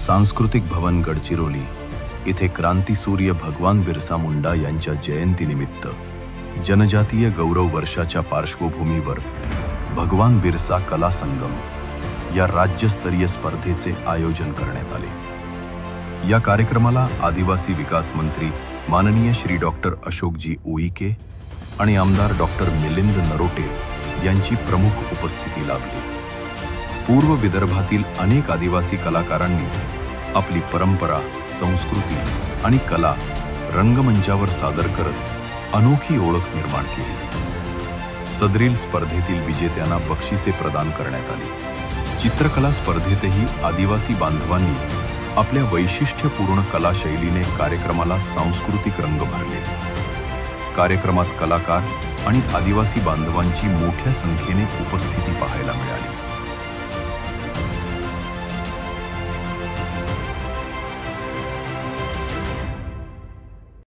सांस्कृतिक भवन गडचिरोली इथे क्रांतीसूर्य भगवान बिरसा मुंडा यांच्या जयंतीनिमित्त जनजातीय गौरव वर्षाच्या पार्श्वभूमीवर भगवान बिरसा कला संगम या राज्यस्तरीय स्पर्धेचे आयोजन करण्यात आले। या कार्यक्रमाला आदिवासी विकास मंत्री माननीय श्री डॉक्टर अशोकजी उईके आणि आमदार डॉक्टर मिलिंद नरोटे यांची प्रमुख उपस्थिती लाभली। पूर्व विदर्भातील अनेक आदिवासी कलाकारांनी आपली परंपरा, संस्कृती आणि कला रंगमंचावर सादर करत अनोखी ओळख निर्माण केली। सदरील स्पर्धेतील विजेत्यांना बक्षिसे प्रदान करण्यात आली। चित्रकला स्पर्धेतही आदिवासी बांधवांनी आपल्या वैशिष्ट्यपूर्ण कला शैलीने कार्यक्रमाला सांस्कृतिक रंग भरले। कार्यक्रमात कलाकार आणि आदिवासी बांधवांची मोठ्या संख्येने उपस्थिती पाहायला मिळाली।